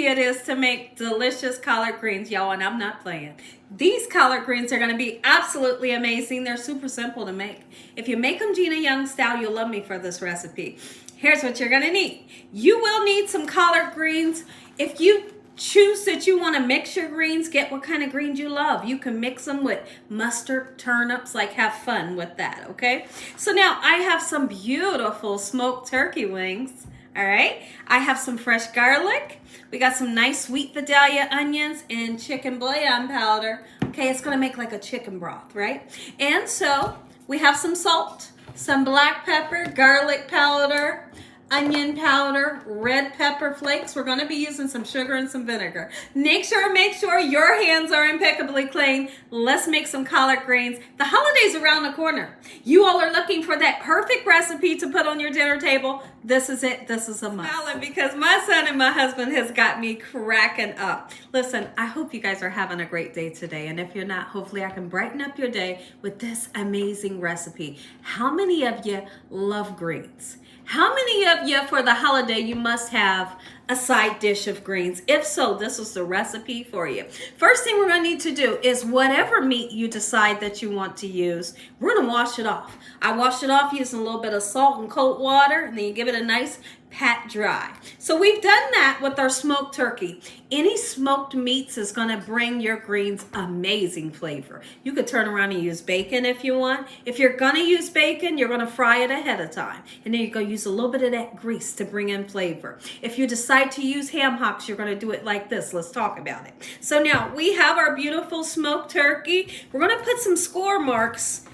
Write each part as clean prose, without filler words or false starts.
it is to make delicious collard greens, y'all, and I'm not playing. These collard greens are going to be absolutely amazing. They're super simple to make. If you make them Gina Young style, you'll love me for this recipe. Here's what you're going to need. You will need some collard greens. If you choose that you want to mix your greens, get what kind of greens you love. You can mix them with mustard, turnips, like have fun with that, okay? So now I have some beautiful smoked turkey wings, all right? I have some fresh garlic. We got some nice sweet Vidalia onions and chicken bouillon powder. Okay, it's gonna make like a chicken broth, right? And so we have some salt, some black pepper, garlic powder, onion powder, red pepper flakes. We're going to be using some sugar and some vinegar. Make sure your hands are impeccably clean. Let's make some collard greens. The holiday's around the corner. You all are looking for that perfect recipe to put on your dinner table. This is it. This is a must. Because my son and my husband has got me cracking up. Listen, I hope you guys are having a great day today. And if you're not, hopefully I can brighten up your day with this amazing recipe. How many of you love greens? How many of you for the holiday you must have a side dish of greens? If so, this is the recipe for you. First thing we're going to need to do is whatever meat you decide that you want to use, we're going to wash it off. I washed it off using a little bit of salt and cold water, and then you give it a nice pat dry. So we've done that with our smoked turkey. Any smoked meats is going to bring your greens amazing flavor. You could turn around and use bacon if you want. If you're going to use bacon, you're going to fry it ahead of time. And then you're going to use a little bit of that grease to bring in flavor. If you decide to use ham hocks, you're going to do it like this. Let's talk about it. So now we have our beautiful smoked turkey. We're going to put some score marks,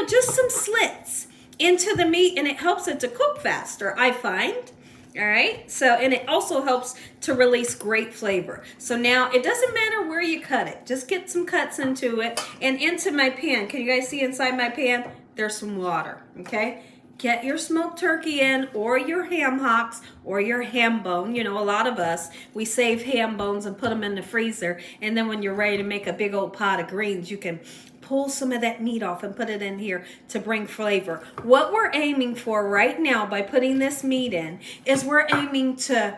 just some slits into the meat, and it helps it to cook faster, I find. All right, so, and it also helps to release great flavor. So now it doesn't matter where you cut it. Just get some cuts into it and into my pan. Can you guys see inside my pan? There's some water, okay? Get your smoked turkey in, or your ham hocks, or your ham bone. A lot of us, we save ham bones and put them in the freezer. And then when you're ready to make a big old pot of greens, you can pull some of that meat off and put it in here to bring flavor. What we're aiming for right now by putting this meat in is we're aiming to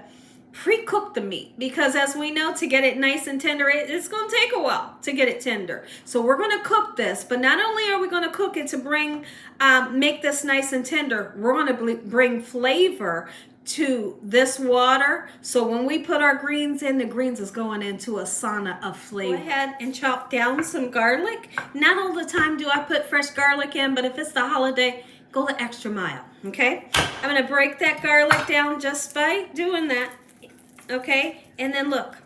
pre-cook the meat, because as we know, to get it nice and tender, it's going to take a while to get it tender. So we're going to cook this, but not only are we going to cook it to make this nice and tender, we're going to bring flavor to this water. So when we put our greens in, the greens is going into a sauna of flavor. Go ahead and chop down some garlic. Not all the time do I put fresh garlic in, but if it's the holiday, go the extra mile, okay? I'm going to break that garlic down just by doing that, okay? And then look,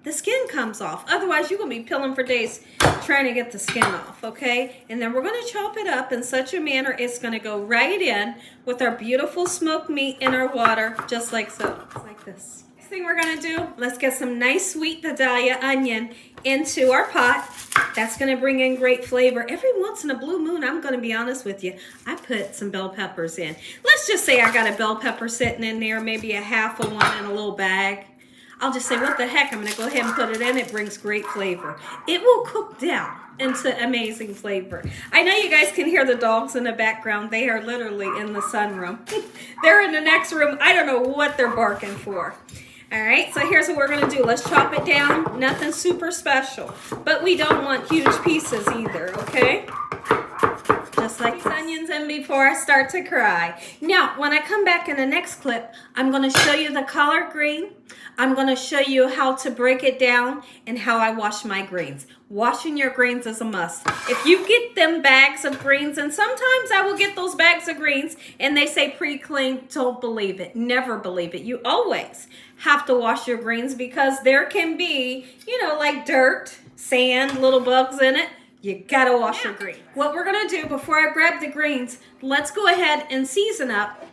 the skin comes off. Otherwise, you're going to be peeling for days trying to get the skin off, okay? And then we're going to chop it up in such a manner it's going to go right in with our beautiful smoked meat in our water, just like so. It's like this. Next thing we're going to do, let's get some nice sweet Vidalia onion into our pot. That's going to bring in great flavor. Every once in a blue moon, I'm going to be honest with you, I put some bell peppers in. Let's just say I got a bell pepper sitting in there, maybe a half of one in a little bag. I'll just say, what the heck, I'm going to go ahead and put it in. It brings great flavor. It will cook down into amazing flavor. I know you guys can hear the dogs in the background. They are literally in the sunroom. They're in the next room. I don't know what they're barking for. All right, so here's what we're going to do. Let's chop it down. Nothing super special, but we don't want huge pieces either, okay? Just like these onions in before I start to cry. Now, when I come back in the next clip, I'm going to show you the collard green. I'm going to show you how to break it down and how I wash my greens. Washing your greens is a must. If you get them bags of greens, and sometimes I will get those bags of greens and they say pre-clean, don't believe it. Never believe it. You always have to wash your greens, because there can be, like dirt, sand, little bugs in it. You gotta wash your greens. What we're gonna do before I grab the greens, let's go ahead and season up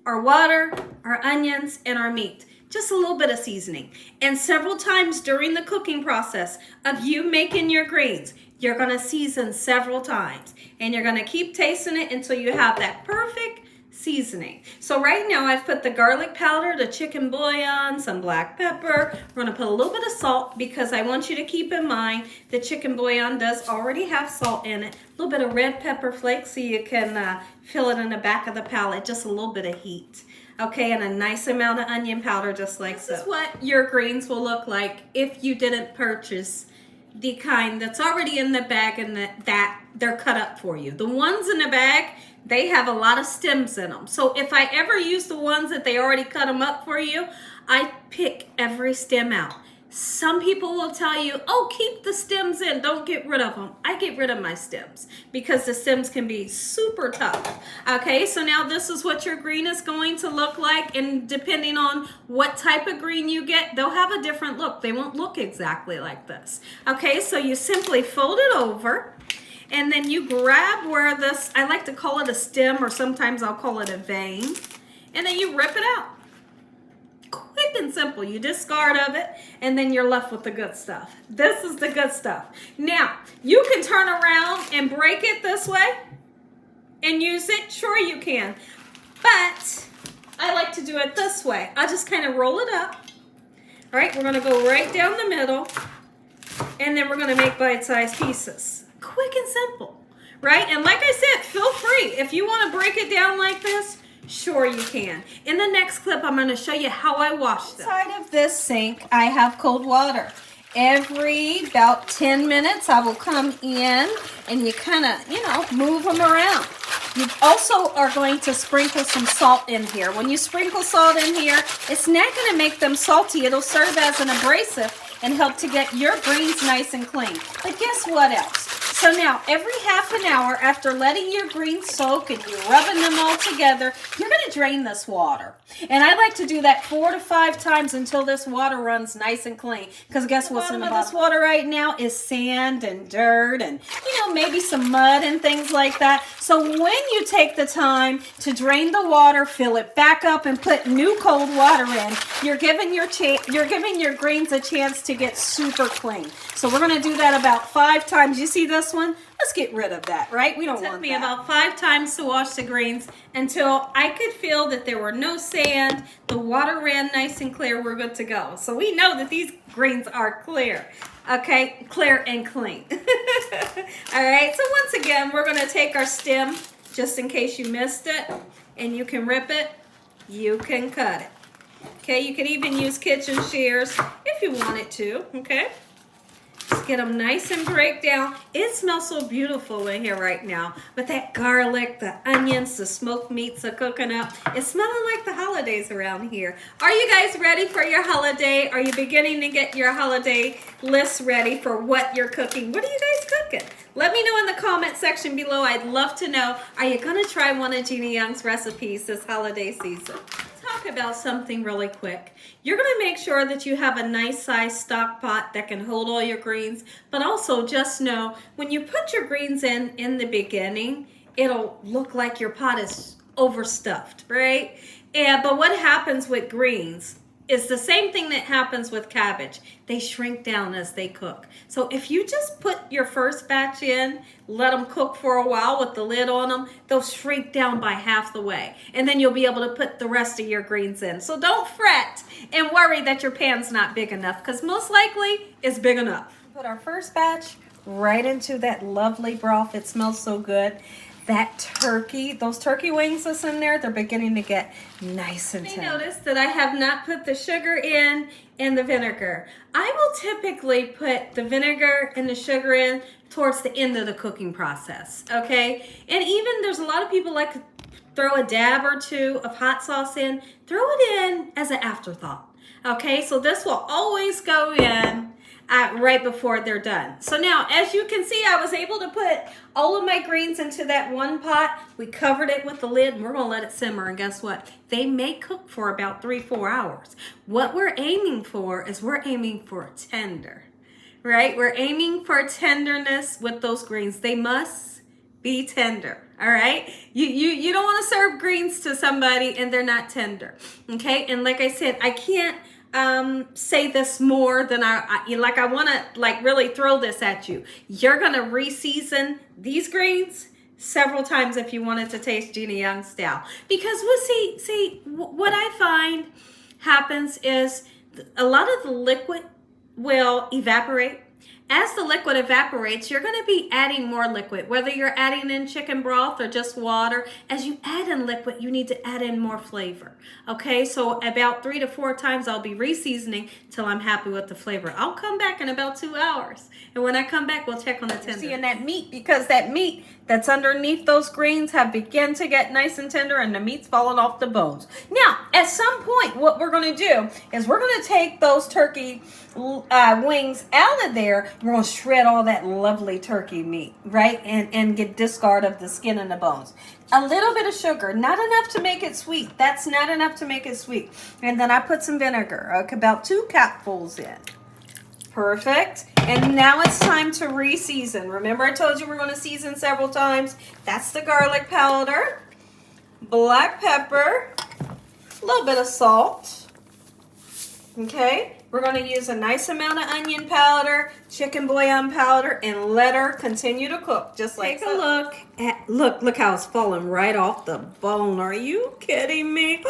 our water, our onions, and our meat. Just a little bit of seasoning. And several times during the cooking process of you making your greens, you're gonna season several times. And you're gonna keep tasting it until you have that perfect seasoning. So right now I've put the garlic powder, the chicken bouillon, some black pepper. We're going to put a little bit of salt, because I want you to keep in mind the chicken bouillon does already have salt in it. A little bit of red pepper flakes so you can feel it in the back of the palate, just a little bit of heat. Okay, and a nice amount of onion powder, just like so. This is what your greens will look like if you didn't purchase the kind that's already in the bag and that they're cut up for you. The ones in the bag, they have a lot of stems in them. So if I ever use the ones that they already cut them up for you, I pick every stem out. Some people will tell you, oh, keep the stems in, don't get rid of them. I get rid of my stems because the stems can be super tough. Okay, so now this is what your green is going to look like, and depending on what type of green you get, they'll have a different look. They won't look exactly like this. Okay, so you simply fold it over, and then you grab where this, I like to call it a stem, or sometimes I'll call it a vein, and then you rip it out. Quick and simple. You discard of it, and then you're left with the good stuff. This is the good stuff. Now, you can turn around and break it this way and use it. Sure you can. But I like to do it this way. I just kind of roll it up. All right, we're going to go right down the middle, and then we're going to make bite-sized pieces. Quick and simple, right? And like I said, feel free. If you want to break it down like this, sure you can. In the next clip, I'm going to show you how I wash them. Inside of this sink, I have cold water. Every about 10 minutes, I will come in and you kind of, move them around. You also are going to sprinkle some salt in here. When you sprinkle salt in here, it's not going to make them salty. It'll serve as an abrasive and help to get your greens nice and clean. But guess what else? So now, every half an hour after letting your greens soak and you're rubbing them all together, you're going to drain this water. And I like to do that 4 to 5 times until this water runs nice and clean. Because guess what's in the bottom of this water right now is sand and dirt and, maybe some mud and things like that. So when you take the time to drain the water, fill it back up, and put new cold water in, you're giving your greens a chance to get super clean. So we're going to do that about 5 times. You see this one? Let's get rid of that, right? We don't want that. It took me about 5 times to wash the greens until I could feel that there were no sand. The water ran nice and clear. We're good to go. So we know that these greens are clear. Okay, clear and clean. All right, so once again, we're going to take our stem, just in case you missed it, and you can rip it, you can cut it. Okay, you can even use kitchen shears if you wanted to, okay? Just get them nice and break down. It smells so beautiful in here right now. With that garlic, the onions, the smoked meats are cooking up. It's smelling like the holidays around here. Are you guys ready for your holiday? Are you beginning to get your holiday list ready for what you're cooking? What are you guys cooking? Let me know in the comment section below. I'd love to know. Are you going to try one of Gina Young's recipes this holiday season? Talk about something really quick. You're going to make sure that you have a nice sized stock pot that can hold all your greens, but also just know when you put your greens in the beginning, it'll look like your pot is overstuffed, right? But what happens with greens is the same thing that happens with cabbage. They shrink down as they cook. So if you just put your first batch in, let them cook for a while with the lid on them, they'll shrink down by half the way. And then you'll be able to put the rest of your greens in. So don't fret and worry that your pan's not big enough, because most likely it's big enough. Put our first batch right into that lovely broth. It smells so good. That turkey, those turkey wings that's in there, they're beginning to get nice and tender. Notice that I have not put the sugar in and the vinegar. I will typically put the vinegar and the sugar in towards the end of the cooking process, okay? And even there's a lot of people like to throw a dab or two of hot sauce in. Throw it in as an afterthought, okay? So this will always go in right before they're done. So now, as you can see, I was able to put all of my greens into that one pot. We covered it with the lid, and we're going to let it simmer. And guess what? They may cook for about 3-4 hours. What we're aiming for is we're aiming for tender, right? We're aiming for tenderness with those greens. They must be tender. All right, you don't want to serve greens to somebody and they're not tender. Okay, and like I said, I can't say this more than I want to really throw this at you. You're gonna re-season these greens several times if you want it to taste Gina Young style, because we'll see what I find happens is a lot of the liquid will evaporate As the liquid evaporates, you're going to be adding more liquid, whether you're adding in chicken broth or just water. As you add in liquid, you need to add in more flavor. Okay, so about 3 to 4 times I'll be reseasoning till I'm happy with the flavor. I'll come back in about 2 hours. And when I come back, we'll check on the tender. Seeing that meat, because that meat that's underneath those greens have begun to get nice and tender and the meat's falling off the bones. Now, at some point, what we're going to do is we're going to take those turkey wings out of there. We're going to shred all that lovely turkey meat, right? And get discard of the skin and the bones. A little bit of sugar, not enough to make it sweet. That's not enough to make it sweet. And then I put some vinegar, about 2 cupfuls in. Perfect. And now it's time to re-season. Remember I told you we're going to season several times. That's the garlic powder, black pepper, a little bit of salt. Okay. We're going to use a nice amount of onion powder, chicken bouillon powder, and let her continue to cook just like so. Take a look at, look how it's falling right off the bone. Are you kidding me?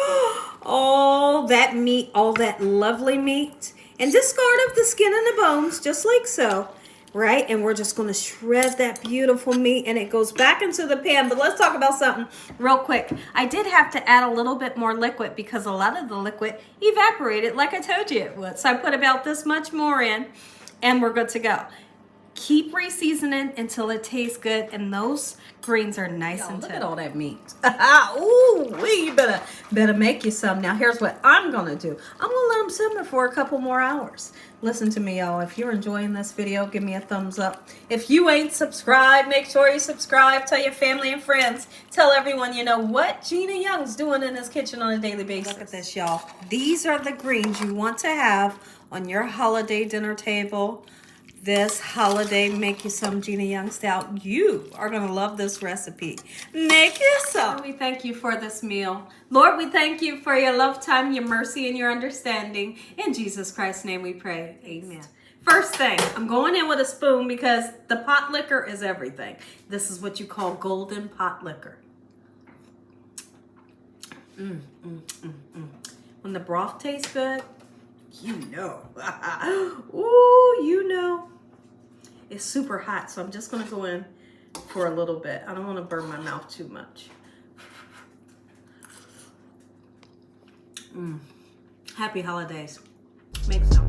All that meat, all that lovely meat. And discard of the skin and the bones, just like so, right? And we're just going to shred that beautiful meat, and it goes back into the pan. But let's talk about something real quick. I did have to add a little bit more liquid because a lot of the liquid evaporated like I told you it would. So I put about this much more in, and we're good to go. Keep re-seasoning until it tastes good, and those greens are nice and tender. Look at all that meat. Ooh, you better make you some. Now, here's what I'm going to do. I'm going to let them simmer for a couple more hours. Listen to me, y'all. If you're enjoying this video, give me a thumbs up. If you ain't subscribed, make sure you subscribe. Tell your family and friends. Tell everyone you know what Gina Young's doing in this kitchen on a daily basis. Look at this, y'all. These are the greens you want to have on your holiday dinner table. This holiday, make you some Gina Young style. You are going to love this recipe. Make you some. We thank you for this meal. Lord, we thank you for your love time, your mercy, and your understanding. In Jesus Christ's name we pray. Amen. First thing, I'm going in with a spoon because the pot liquor is everything. This is what you call golden pot liquor. When the broth tastes good, you know. Ooh, you know. It's super hot, so I'm just going to go in for a little bit. I don't want to burn my mouth too much. Happy holidays. Make some.